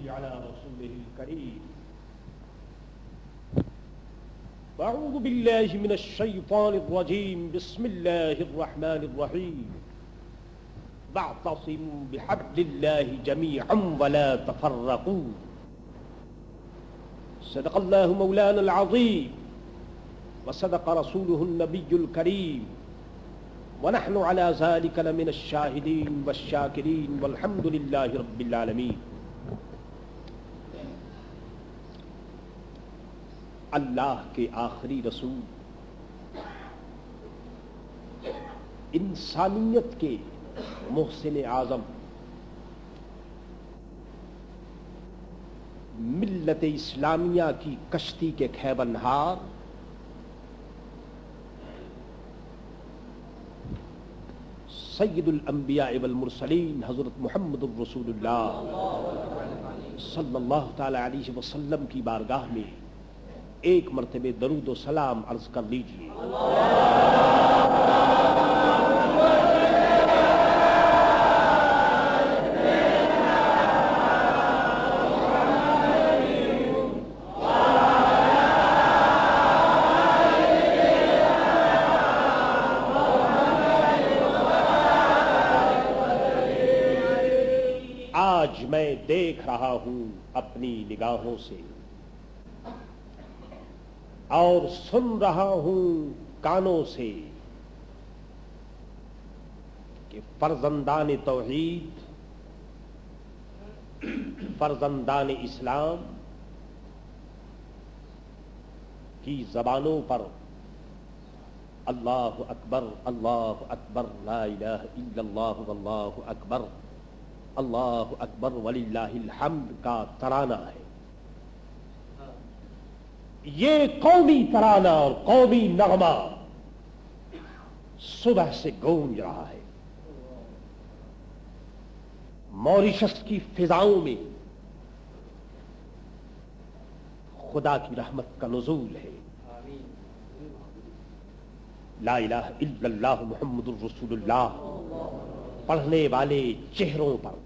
على رسوله الكريم. أعوذ بالله من الشيطان الرجيم. بسم الله الرحمن الرحيم. واعتصموا بحبل الله جميعا ولا تفرقوا. صدق الله مولانا العظيم وصدق رسوله النبي الكريم ونحن على ذلك لمن الشاهدين والشاكرين والحمد لله رب العالمين. اللہ کے آخری رسول، انسانیت کے محسن اعظم، ملت اسلامیہ کی کشتی کے خیبر نہار، سید الانبیاء والمرسلین حضرت محمد الرسول اللہ صلی اللہ تعالی علیہ وسلم کی بارگاہ میں ایک مرتبہ درود و سلام عرض کر لیجیے. آج میں دیکھ رہا ہوں اپنی نگاہوں سے اور سن رہا ہوں کانوں سے کہ فرزندان توحید، فرزندان اسلام کی زبانوں پر اللہ اکبر، اللہ اکبر، لا الہ الا اللہ، واللہ اکبر، اللہ اکبر وللہ الحمد کا ترانہ ہے. یہ قومی ترانہ اور قومی نغمہ صبح سے گونج رہا ہے. موریشس کی فضاؤں میں خدا کی رحمت کا نزول ہے. لا الہ الا اللہ محمد الرسول اللہ پڑھنے والے چہروں پر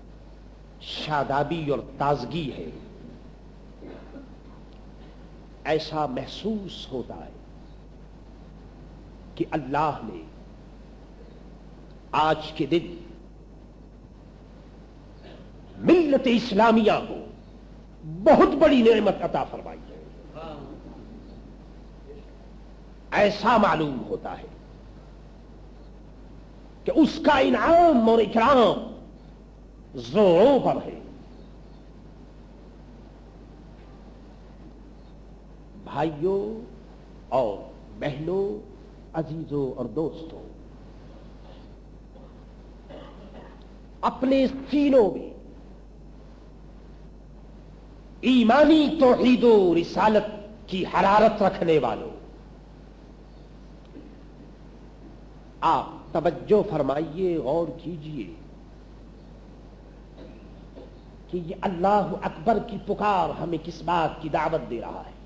شادابی اور تازگی ہے. ایسا محسوس ہوتا ہے کہ اللہ نے آج کے دن ملت اسلامیہ کو بہت بڑی نعمت عطا فرمائی ہے. ایسا معلوم ہوتا ہے کہ اس کا انعام اور اکرام زوروں پر ہے. بھائیوں اور بہنوں، عزیزوں اور دوستوں، اپنے سینوں میں ایمانی توحید و رسالت کی حرارت رکھنے والوں، آپ توجہ فرمائیے، غور کیجئے کہ یہ اللہ اکبر کی پکار ہمیں کس بات کی دعوت دے رہا ہے.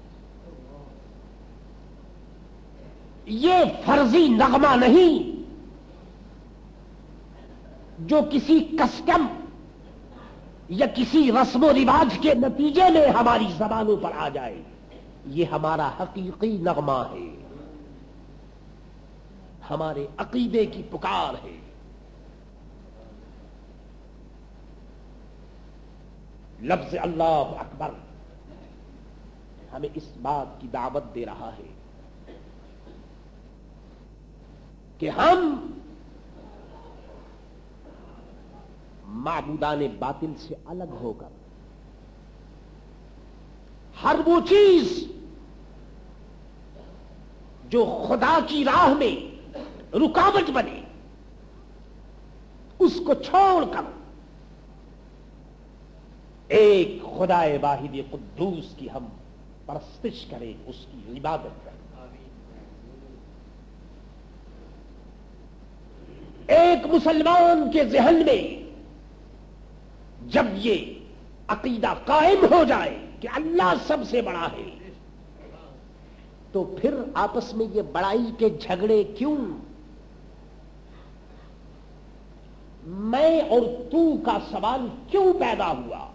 یہ فرضی نغمہ نہیں جو کسی کسٹم یا کسی رسم و رواج کے نتیجے میں ہماری زبانوں پر آ جائے. یہ ہمارا حقیقی نغمہ ہے، ہمارے عقیدے کی پکار ہے. لفظ اللہ اکبر ہمیں اس بات کی دعوت دے رہا ہے کہ ہم معبودان باطل سے الگ ہو کر ہر وہ چیز جو خدا کی راہ میں رکاوٹ بنے اس کو چھوڑ کر ایک خدا واحد قدوس کی ہم پرستش کریں، اس کی عبادت کریں. ایک مسلمان کے ذہن میں جب یہ عقیدہ قائم ہو جائے کہ اللہ سب سے بڑا ہے تو پھر آپس میں یہ بڑائی کے جھگڑے کیوں؟ میں اور تو کا سوال کیوں پیدا ہوا؟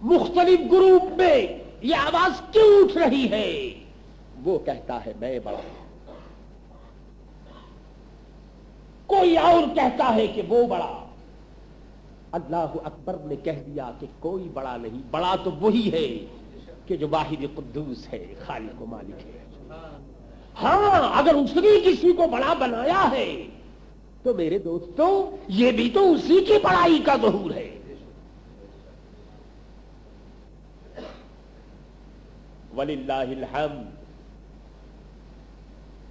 مختلف گروپ میں یہ آواز کیوں اٹھ رہی ہے؟ وہ کہتا ہے میں بڑا، کوئی اور کہتا ہے کہ وہ بڑا۔ اللہ اکبر نے کہہ دیا کہ کوئی بڑا نہیں، بڑا تو وہی ہے کہ جو واحد قدوس ہے، خالق و مالک ہے۔ ہاں اگر اس نے کسی کو بڑا بنایا ہے تو میرے دوستوں یہ بھی تو اسی کی بڑائی کا ظہور ہے۔ وَلِلَّهِ الْحَمْدُ۔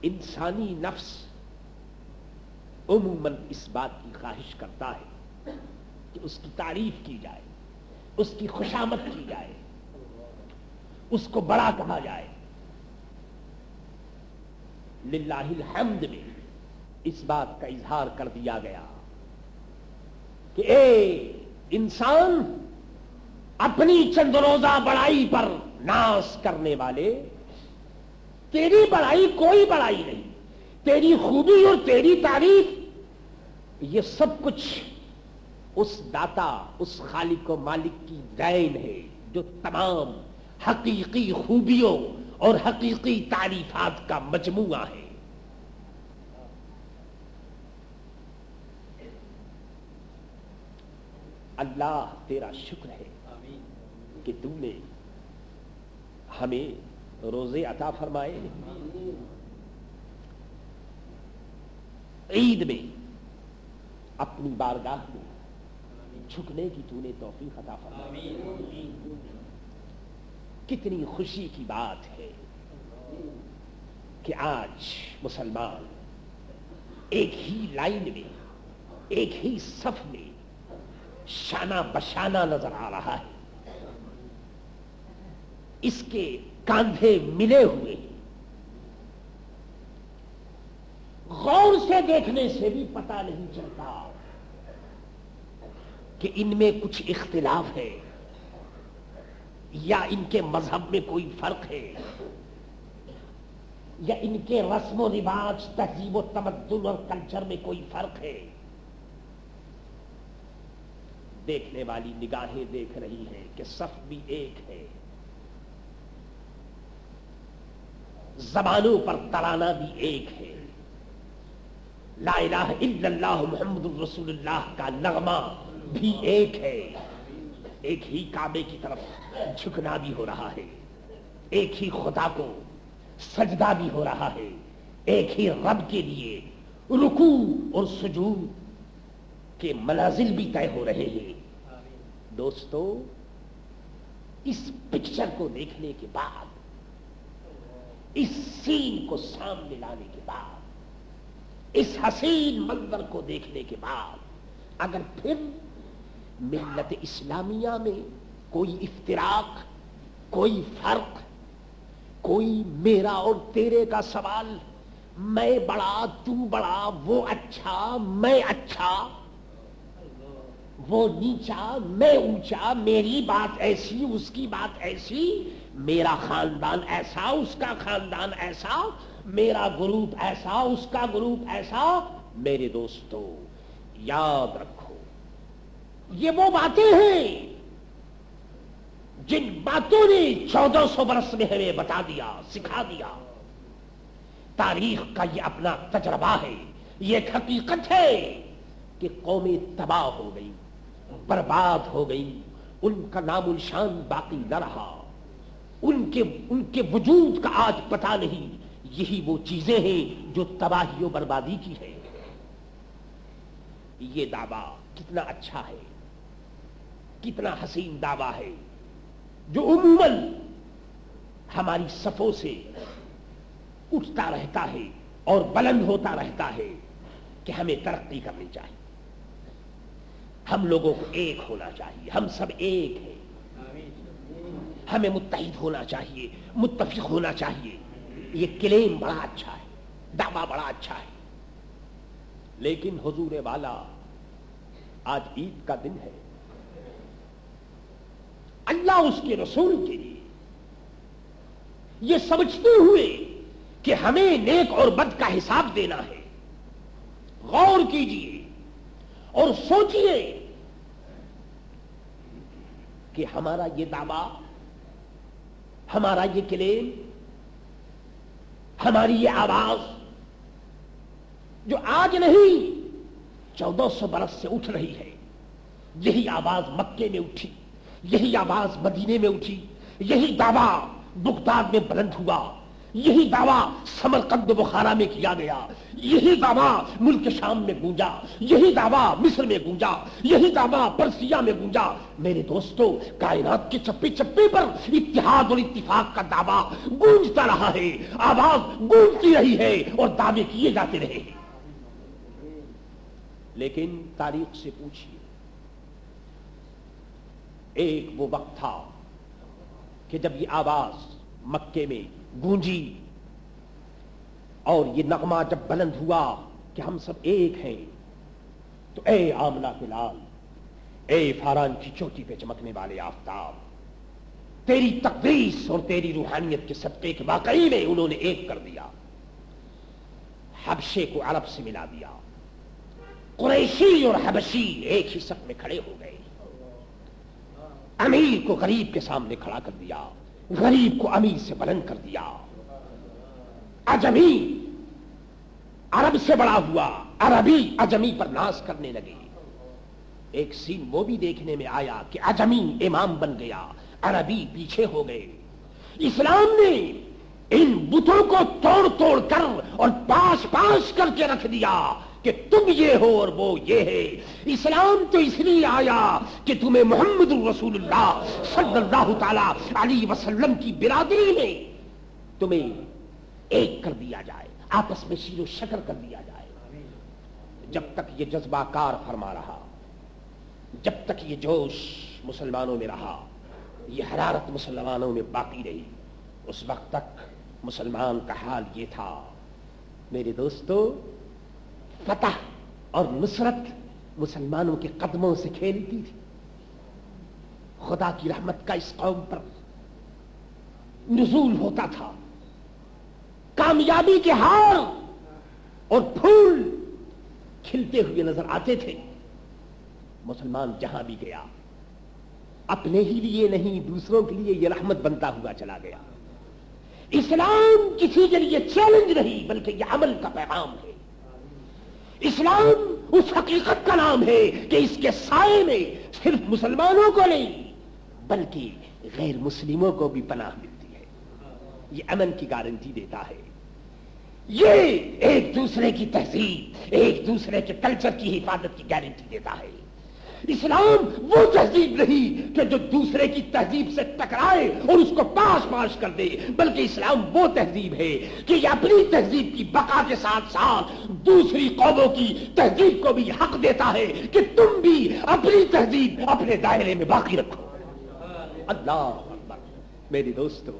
انسانی نفس عموماً اس بات کی خواہش کرتا ہے کہ اس کی تعریف کی جائے، اس کی خوشامد کی جائے، اس کو بڑا کہا جائے۔ للہ الحمد میں اس بات کا اظہار کر دیا گیا کہ اے انسان، اپنی چند روزہ بڑائی پر ناز کرنے والے، تیری بڑائی کوئی بڑائی نہیں، تیری خوبی اور تیری تعریف یہ سب کچھ اس داتا، اس خالق و مالک کی دین ہے جو تمام حقیقی خوبیوں اور حقیقی تعریفات کا مجموعہ ہے۔ اللہ تیرا شکر ہے کہ تو نے ہمیں روزے عطا فرمائے، عید میں اپنی بارگاہ میں جھکنے کی تو نے توفیق عطا فرمائی۔ کتنی خوشی کی بات ہے کہ آج مسلمان ایک ہی لائن میں، ایک ہی صف میں شانہ بشانہ نظر آ رہا ہے، اس کے کاندھے ملے ہوئے، غور سے دیکھنے سے بھی پتہ نہیں چلتا کہ ان میں کچھ اختلاف ہے یا ان کے مذہب میں کوئی فرق ہے یا ان کے رسم و رواج، تہذیب و تمدن اور کلچر میں کوئی فرق ہے۔ دیکھنے والی نگاہیں دیکھ رہی ہیں کہ صف بھی ایک ہے، زبانوں پر ترانہ بھی ایک ہے، لا الہ الا اللہ محمد الرسول اللہ کا نغمہ بھی ایک ہے، ایک ہی کعبے کی طرف جھکنا بھی ہو رہا ہے، ایک ہی خدا کو سجدہ بھی ہو رہا ہے، ایک ہی رب کے لیے رکوع اور سجود کے منازل بھی طے ہو رہے ہیں۔ دوستو، اس پکچر کو دیکھنے کے بعد، اس سین کو سامنے لانے کے بعد، اس حسین منظر کو دیکھنے کے بعد، اگر پھر ملت اسلامیہ میں کوئی افتراق، کوئی فرق، کوئی میرا اور تیرے کا سوال، میں بڑا تو بڑا، وہ اچھا میں اچھا، وہ نیچا میں اونچا، میری بات ایسی اس کی بات ایسی، میرا خاندان ایسا اس کا خاندان ایسا، میرا گروپ ایسا اس کا گروپ ایسا، میرے دوستو یاد رکھو یہ وہ باتیں ہیں جن باتوں نے 1400 برس میں ہمیں بتا دیا، سکھا دیا۔ تاریخ کا یہ اپنا تجربہ ہے، یہ ایک حقیقت ہے کہ قومیں تباہ ہو گئی، برباد ہو گئی، ان کا نام و نشان باقی نہ رہا، ان کے وجود کا آج پتہ نہیں۔ یہی وہ چیزیں ہیں جو تباہی و بربادی کی ہے۔ یہ دعویٰ کتنا اچھا ہے، کتنا حسین دعویٰ ہے جو عموماً ہماری صفوں سے اٹھتا رہتا ہے اور بلند ہوتا رہتا ہے کہ ہمیں ترقی کرنی چاہیے، ہم لوگوں کو ایک ہونا چاہیے، ہم سب ایک ہیں، ہمیں متحد ہونا چاہیے، متفق ہونا چاہیے۔ یہ کلیم بڑا اچھا ہے، دعویٰ بڑا اچھا ہے، لیکن حضور والا آج عید کا دن ہے، اللہ اس کے رسول کے لیے یہ سمجھتے ہوئے کہ ہمیں نیک اور بد کا حساب دینا ہے، غور کیجئے اور سوچئے کہ ہمارا یہ دعویٰ، ہمارا یہ کلیم، ہماری یہ آواز جو آج نہیں 1400 برس سے اٹھ رہی ہے، یہی آواز مکے میں اٹھی، یہی آواز مدینے میں اٹھی، یہی دعویٰ بغداد میں بلند ہوا، یہی دعویٰ سمرقند و بخارا میں کیا گیا، یہی دعویٰ ملک شام میں گونجا، یہی دعویٰ مصر میں گونجا، یہی دعویٰ پرسیا میں گونجا۔ میرے دوستو، کائنات کے چپے چپے پر اتحاد اور اتفاق کا دعویٰ گونجتا رہا ہے، آواز گونجتی رہی ہے اور دعوے کیے جاتے رہے ہیں۔ لیکن تاریخ سے پوچھیے، ایک وہ وقت تھا کہ جب یہ آواز مکے میں گونجی اور یہ نغمہ جب بلند ہوا کہ ہم سب ایک ہیں، تو اے آمنہ کے لال، اے فاران کی چوٹی پہ چمکنے والے آفتاب، تیری تقدیس اور تیری روحانیت کے صدقے کے واقعی میں انہوں نے ایک کر دیا، حبشے کو عرب سے ملا دیا، قریشی اور حبشی ایک ہی صف میں کھڑے ہو گئے، امیر کو غریب کے سامنے کھڑا کر دیا، غریب کو امیر سے بلند کر دیا، عجمی عرب سے بڑا ہوا، عربی عجمی پر ناز کرنے لگے۔ ایک سین وہ بھی دیکھنے میں آیا کہ عجمی امام بن گیا، عربی پیچھے ہو گئے۔ اسلام نے ان بتوں کو توڑ توڑ کر اور پاش پاش کر کے رکھ دیا کہ تم یہ ہو اور وہ یہ ہے۔ اسلام تو اس لیے آیا کہ تمہیں محمد رسول اللہ صلی اللہ تعالی علیہ وسلم کی برادری میں تمہیں ایک کر دیا جائے، آپس میں شیر و شکر کر دیا جائے۔ جب تک یہ جذبہ کار فرما رہا، جب تک یہ جوش مسلمانوں میں رہا، یہ حرارت مسلمانوں میں باقی رہی، اس وقت تک مسلمان کا حال یہ تھا۔ میرے دوستو، فتح اور نصرت مسلمانوں کے قدموں سے کھیلتی تھی۔ خدا کی رحمت کا اس قوم پر نزول ہوتا تھا، کامیابی کے ہار اور پھول کھلتے ہوئے نظر آتے تھے۔ مسلمان جہاں بھی گیا، اپنے ہی لیے نہیں دوسروں کے لیے یہ رحمت بنتا ہوا چلا گیا۔ اسلام کسی کے لیے چیلنج نہیں، بلکہ یہ عمل کا پیغام ہے۔ اسلام اس حقیقت کا نام ہے کہ اس کے سائے میں صرف مسلمانوں کو نہیں بلکہ غیر مسلموں کو بھی پناہ ملتی ہے۔ یہ امن کی گارنٹی دیتا ہے، یہ ایک دوسرے کی تہذیب، ایک دوسرے کے کلچر کی حفاظت کی گارنٹی دیتا ہے۔ اسلام وہ تہذیب نہیں کہ جو دوسرے کی تہذیب سے ٹکرائے اور اس کو پاش پاش کر دے، بلکہ اسلام وہ تہذیب ہے کہ یہ اپنی تہذیب کی بقا کے ساتھ ساتھ دوسری قوموں کی تہذیب کو بھی حق دیتا ہے کہ تم بھی اپنی تہذیب اپنے دائرے میں باقی رکھو۔ اللہ اکبر۔ میرے دوستو،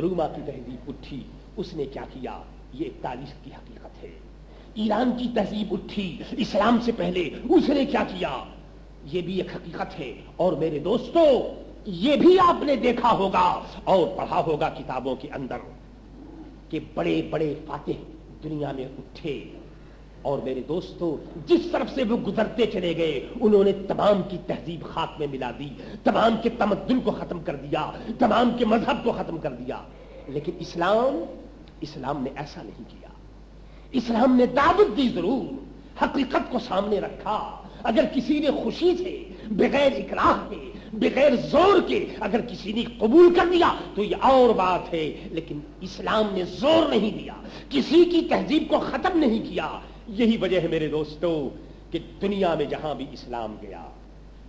روما کی تہذیب اٹھی، اس نے کیا کیا؟ یہ ایک تاریخ کی حقیقت ہے۔ ایران کی تہذیب اٹھی اسلام سے پہلے، اس نے کیا کیا؟ یہ بھی ایک حقیقت ہے۔ اور میرے دوستو، یہ بھی آپ نے دیکھا ہوگا اور پڑھا ہوگا کتابوں کے اندر کہ بڑے بڑے فاتح دنیا میں اٹھے، اور میرے دوستو جس طرف سے وہ گزرتے چلے گئے انہوں نے تمام کی تہذیب خاک میں ملا دی، تمام کے تمدن کو ختم کر دیا، تمام کے مذہب کو ختم کر دیا۔ لیکن اسلام نے ایسا نہیں کیا۔ اسلام نے دعوت دی ضرور، حقیقت کو سامنے رکھا۔ اگر کسی نے خوشی سے، بغیر اکراہ کے، بغیر زور کے اگر کسی نے قبول کر دیا تو یہ اور بات ہے، لیکن اسلام نے زور نہیں دیا، کسی کی تہذیب کو ختم نہیں کیا۔ یہی وجہ ہے میرے دوستو کہ دنیا میں جہاں بھی اسلام گیا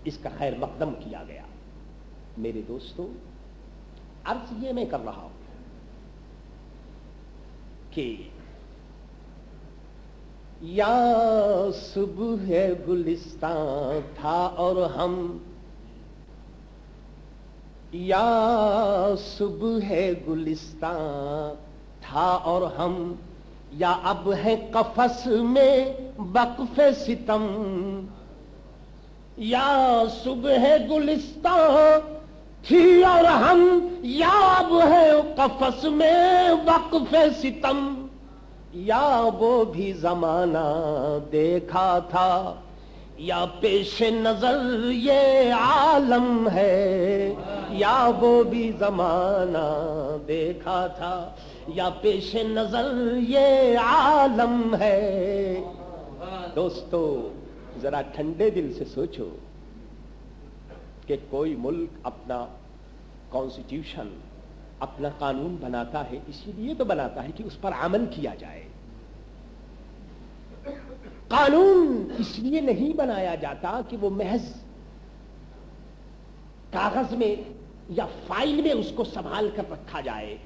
اس کا خیر مقدم کیا گیا۔ میرے دوستو، عرض یہ میں کر رہا ہوں کہ یا صبح گلستان تھا اور ہم، یا صبح گلستان تھا اور ہم، یا اب ہے قفس میں وقف ستم۔ یا صبح گلستان تھی اور ہم، یا اب ہے قفس میں وقف ستم۔ یا وہ بھی زمانہ دیکھا تھا، یا پیش نظر یہ عالم ہے یا وہ بھی زمانہ دیکھا تھا، یا پیش نظر یہ عالم ہے. دوستو ذرا ٹھنڈے دل سے سوچو کہ کوئی ملک اپنا کانسٹیٹیوشن، اپنا قانون بناتا ہے اسی لیے تو بناتا ہے کہ اس پر عمل کیا جائے. قانون اس لیے نہیں بنایا جاتا کہ وہ محض کاغذ میں یا فائل میں اس کو سنبھال کر رکھا جائے،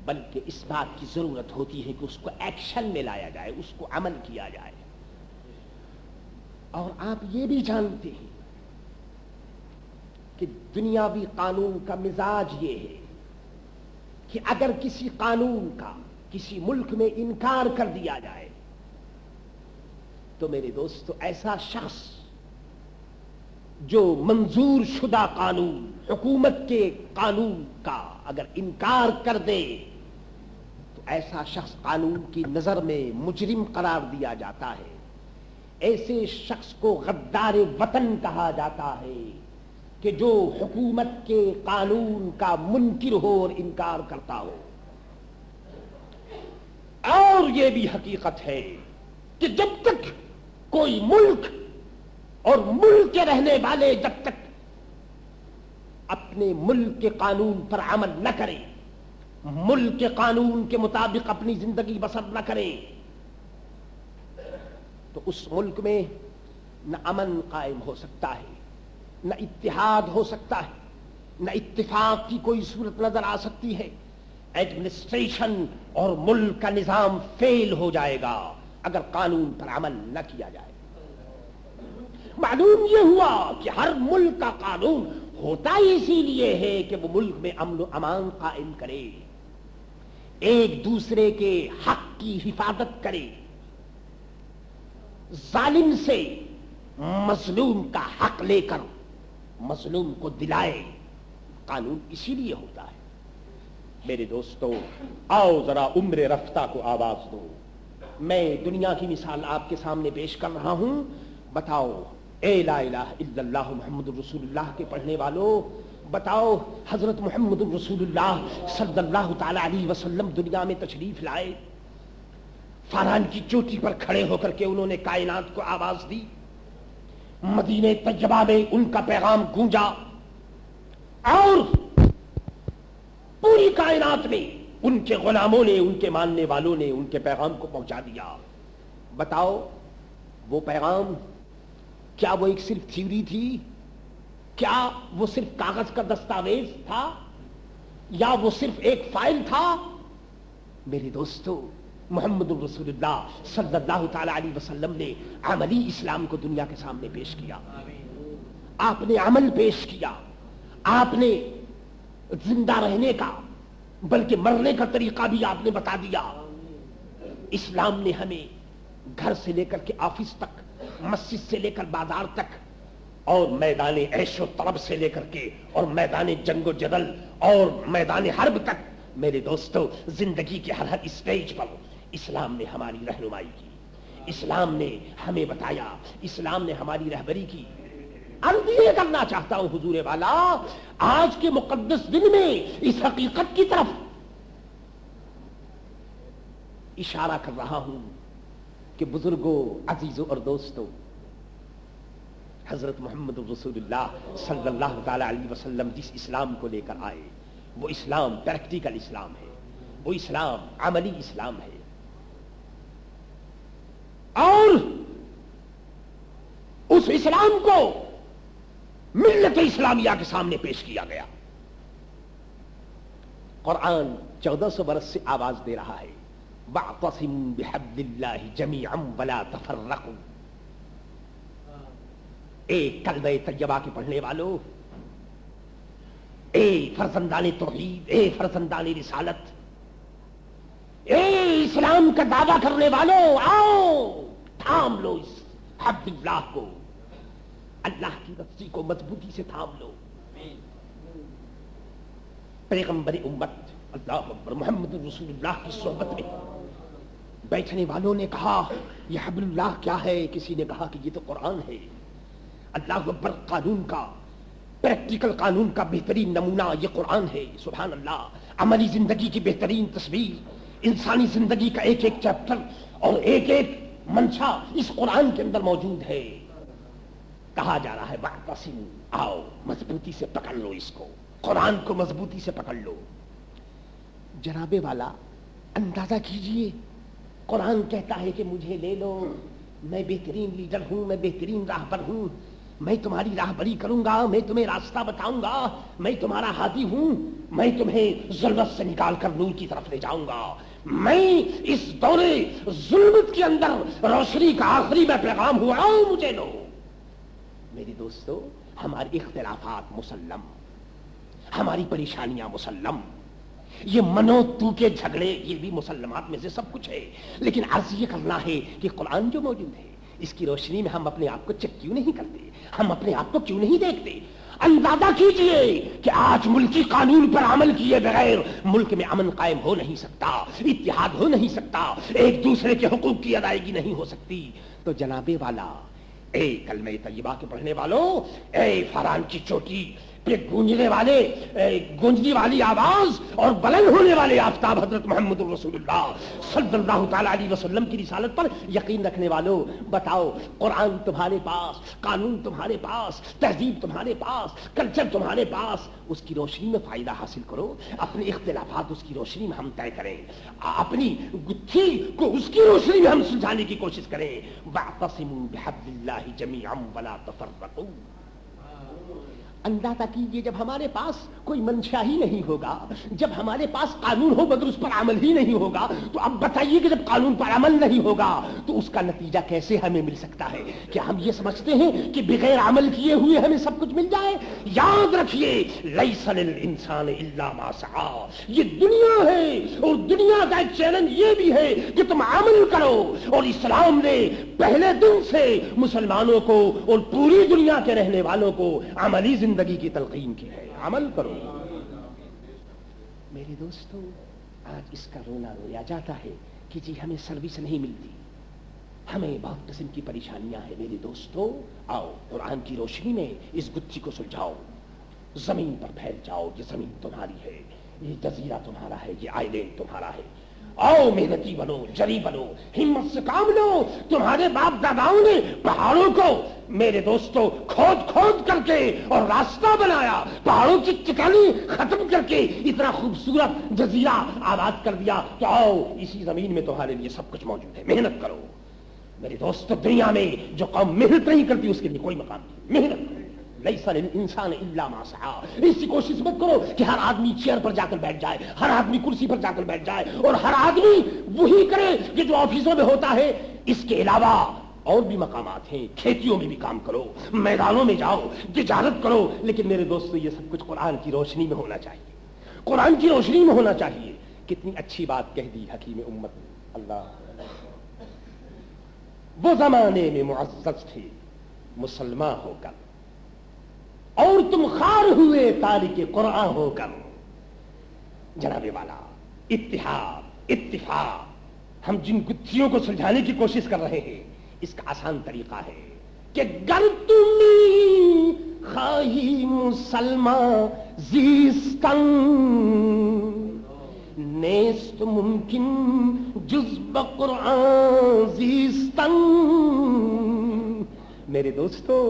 بلکہ اس بات کی ضرورت ہوتی ہے کہ اس کو ایکشن میں لایا جائے، اس کو عمل کیا جائے. اور آپ یہ بھی جانتے ہیں کہ دنیاوی قانون کا مزاج یہ ہے کہ اگر کسی قانون کا کسی ملک میں انکار کر دیا جائے تو میرے دوستو ایسا شخص جو منظور شدہ قانون، حکومت کے قانون کا اگر انکار کر دے تو ایسا شخص قانون کی نظر میں مجرم قرار دیا جاتا ہے. ایسے شخص کو غدار وطن کہا جاتا ہے کہ جو حکومت کے قانون کا منکر ہو اور انکار کرتا ہو. اور یہ بھی حقیقت ہے کہ جب تک کوئی ملک اور ملک کے رہنے والے جب تک اپنے ملک کے قانون پر عمل نہ کریں، ملک کے قانون کے مطابق اپنی زندگی بسر نہ کریں، تو اس ملک میں نہ امن قائم ہو سکتا ہے، نہ اتحاد ہو سکتا ہے، نہ اتفاق کی کوئی صورت نظر آ سکتی ہے. ایڈمنسٹریشن اور ملک کا نظام فیل ہو جائے گا اگر قانون پر عمل نہ کیا جائے. معلوم یہ ہوا کہ ہر ملک کا قانون ہوتا ہی اسی لیے ہے کہ وہ ملک میں امن و امان قائم کرے، ایک دوسرے کے حق کی حفاظت کرے، ظالم سے مظلوم کا حق لے کر مظلوم کو دلائے. قانون اسی لیے ہوتا ہے. میرے دوستو آؤ ذرا عمر رفتہ کو آواز دو. میں دنیا کی مثال آپ کے سامنے پیش کر رہا ہوں. بتاؤ اے لا الہ الا اللہ محمد الرسول اللہ کے پڑھنے والوں، بتاؤ حضرت محمد الرسول اللہ صلی اللہ تعالی علیہ وسلم دنیا میں تشریف لائے، فاران کی چوٹی پر کھڑے ہو کر کے انہوں نے کائنات کو آواز دی، مدینہ طیبہ میں ان کا پیغام گونجا اور پوری کائنات میں ان کے غلاموں نے، ان کے ماننے والوں نے ان کے پیغام کو پہنچا دیا. بتاؤ وہ پیغام کیا وہ ایک صرف تھیوری تھی؟ کیا وہ صرف کاغذ کا دستاویز تھا یا وہ صرف ایک فائل تھا؟ میرے دوستو محمد الرسول اللہ صلی اللہ تعالی علیہ وسلم نے عملی اسلام کو دنیا کے سامنے پیش کیا. آپ نے عمل پیش کیا، آپ نے زندہ رہنے کا بلکہ مرنے کا طریقہ بھی آپ نے بتا دیا. اسلام نے ہمیں گھر سے لے کر کے آفس تک، مسجد سے لے کر بازار تک، اور میدان عیش و طلب سے لے کر کے اور میدان جنگ و جدل اور میدان حرب تک، میرے دوستو زندگی کے ہر اسٹیج پر اسلام نے ہماری رہنمائی کی، اسلام نے ہمیں بتایا، اسلام نے ہماری رہبری کی. عرض یہ کرنا چاہتا ہوں حضور والا، آج کے مقدس دن میں اس حقیقت کی طرف اشارہ کر رہا ہوں کہ بزرگوں، عزیزوں اور دوستوں، حضرت محمد رسول اللہ صلی اللہ تعالی علیہ وسلم جس اسلام کو لے کر آئے وہ اسلام پریکٹیکل اسلام ہے، وہ اسلام عملی اسلام ہے. اور اس اسلام کو ملت اسلامیہ کے سامنے پیش کیا گیا. قرآن 1400 برس سے آواز دے رہا ہے، وَاعْتَصِمُوا بِحَبْلِ اللَّهِ جَمِيعًا وَلَا تَفَرَّقُوا. اے کلمہ طیبہ کے پڑھنے والوں، اے فرزندان توحید، اے فرزندان رسالت، اے اسلام کا دعویٰ کرنے والوں، آؤ تھام لو اس حبل اللہ کو، اللہ کی رسی کو مضبوطی سے تھام لو. پیغمبر امت اللہ اکبر محمد رسول اللہ کی صحبت میں بیٹھنے والوں نے کہا یہ حبل اللہ کیا ہے، کسی نے کہا کہ یہ تو قرآن ہے۔ اللہ اکبر، قانون کا، پریکٹیکل قانون کا بہترین نمونہ یہ قرآن ہے۔ سبحان اللہ، عملی زندگی کی بہترین تصویر، انسانی زندگی کا ایک ایک چیپٹر اور ایک ایک منشا اس قرآن کے اندر موجود ہے۔ کہا جا رہا ہے واعتصموا، آؤ مضبوطی سے پکڑ لو اس کو، قرآن کو مضبوطی سے پکڑ لو۔ جناب والا اندازہ کیجئے، قرآن کہتا ہے کہ مجھے لے لو، میں بہترین لیڈر ہوں، میں بہترین راہبر ہوں، میں تمہاری راہبری کروں گا، میں تمہیں راستہ بتاؤں گا، میں تمہارا ہادی ہوں، میں تمہیں ظلمت سے نکال کر نور کی طرف لے جاؤں گا، میں اس دورے ظلمت کے اندر روشنی کا آخری میں پیغام ہوا، آؤ مجھے لو۔ میرے دوستو، ہمارے اختلافات مسلم، ہماری پریشانیاں مسلم، یہ منو تو کے جھگڑے یہ بھی مسلمات میں سے سب کچھ ہے، لیکن عرض یہ کرنا ہے کہ قرآن جو موجود ہے اس کی روشنی میں ہم اپنے آپ کو چیک کیوں نہیں کرتے، ہم اپنے آپ کو کیوں نہیں دیکھتے؟ اندازہ کیجئے کہ آج ملکی قانون پر عمل کیے بغیر ملک میں امن قائم ہو نہیں سکتا، اتحاد ہو نہیں سکتا، ایک دوسرے کے حقوق کی ادائیگی نہیں ہو سکتی۔ تو جناب والا، اے کلمہ طیبہ کے پڑھنے والوں، اے فاران کی چوٹی پہ گونجنے والے، گونجنے والی آواز اور بلند ہونے والے آفتاب حضرت محمد رسول اللہ صلی اللہ تعالی علیہ وسلم کی رسالت پر یقین رکھنے والوں، بتاؤ قرآن تمہارے پاس، قانون تمہارے پاس، تہذیب تمہارے پاس، کلچر تمہارے پاس، اس کی روشنی میں فائدہ حاصل کرو، اپنے اختلافات اس کی روشنی میں ہم طے کریں، اپنی گتھی کو اس کی روشنی میں ہم سلجھانے کی کوشش کریں۔ واعتصموا بحبل اللہ جمیعا ولا تفرقوا۔ اندازہ کیجئے جب ہمارے پاس کوئی منشا ہی نہیں ہوگا، جب ہمارے پاس قانون ہو مگر اس پر عمل ہی نہیں ہوگا، تو اب بتائیے کہ جب قانون پر عمل نہیں ہوگا تو اس کا نتیجہ کیسے ہمیں مل سکتا ہے؟ کیا ہم یہ سمجھتے ہیں کہ بغیر عمل کیے ہوئے ہمیں سب کچھ مل جائے؟ یاد رکھیے، لیس للانسان الا ما سعی، یہ دنیا ہے اور دنیا کا ایک چیلنج یہ بھی ہے کہ تم عمل کرو، اور اسلام نے پہلے دن سے مسلمانوں کو اور پوری دنیا کے رہنے والوں کو عملی زندگی کی تلقین کی ہے، عمل کرو۔ میرے دوستو، آج اس کا رونا رویا جاتا ہے کہ جی ہمیں سروس نہیں ملتی، ہمیں بہت قسم کی پریشانیاں ہیں۔ میرے دوستو، آؤ قرآن کی روشنی میں اس گتھی کو سلجھاؤ، زمین پر پھیل جاؤ، یہ زمین تمہاری ہے، یہ جزیرہ تمہارا ہے، یہ آئی لینڈ تمہارا ہے، آؤ محنتی بنو، جری بنو، ہمت سے کام لو۔ تمہارے باپ داداؤں نے پہاڑوں کو میرے دوستو کھود کھود کر کے اور راستہ بنایا، پہاڑوں کی ٹکانی ختم کر کے اتنا خوبصورت جزیرہ آباد کر دیا، تو آؤ اسی زمین میں تمہارے لیے سب کچھ موجود ہے، محنت کرو۔ میرے دوستو، دنیا میں جو قوم محنت نہیں کرتی اس کے لیے کوئی مقام نہیں، محنت کرو۔ لیس للانسان الا ما سعی، اس کی کوشش مت کرو کہ ہر آدمی چیئر پر جا کر بیٹھ جائے، ہر آدمی کرسی پر جا کر بیٹھ جائے اور ہر آدمی وہی کرے کہ جو آفسوں میں ہوتا ہے۔ اس کے علاوہ اور بھی مقامات ہیں، کھیتیوں میں بھی کام کرو، میدانوں میں جاؤ، تجارت کرو، لیکن میرے دوستو یہ سب کچھ قرآن کی روشنی میں ہونا چاہیے، قرآن کی روشنی میں ہونا چاہیے۔ کتنی اچھی بات کہہ دی حکیم امت نے، اللہ وہ زمانے میں معزز تھے مسلمان ہو کر، اور تم خار ہوئے تارک قرآن ہو کر۔ جناب والا، اتحاد، اتفاق، ہم جن گتھیوں کو سلجھانے کی کوشش کر رہے ہیں اس کا آسان طریقہ ہے کہ گر تم خواہی مسلمان زیستن، نیست ممکن جز بقرآن زیستن۔ میرے دوستو،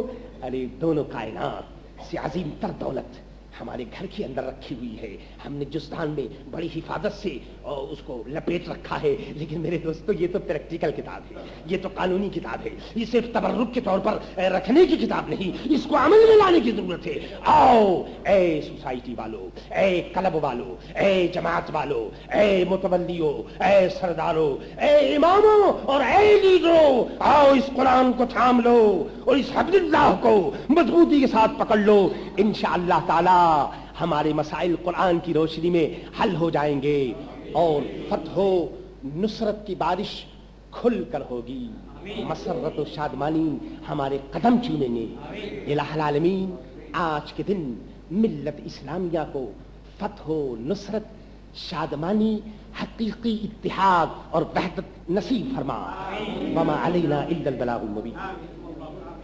ارے دونوں کائنات سے عظیم تر دولت ہمارے گھر کے اندر رکھی ہوئی ہے، ہم نے جزدان میں بڑی حفاظت سے اس کو لپیٹ رکھا ہے، لیکن میرے دوستو یہ تو پریکٹیکل کتاب ہے، یہ تو قانونی کتاب ہے، یہ صرف تبرک کے طور پر رکھنے کی کتاب نہیں، اس کو عمل میں لانے کی ضرورت ہے۔ آؤ a society Wular, a club والو، اے جماعت والو، اے متولیو، اے سردارو، اے اماموں اور اے لیڈروں، آؤ اس قرآن کو تھام لو اور اس حبل اللہ کو مضبوطی کے ساتھ پکڑ لو۔ انشاءاللہ تعالی ہمارے مسائل قرآن کی روشنی میں حل ہو جائیں گے اور فتح و نصرت کی بارش کھل کر ہوگی، مسرت و شادمانی ہمارے قدم چومیں گے۔ الہ العالمین آج کے دن ملت اسلامیہ کو فتح و نصرت شادمانی حقیقی اتحاد اور وحدت نصیب فرما. وما علینا الا البلاغ المبین.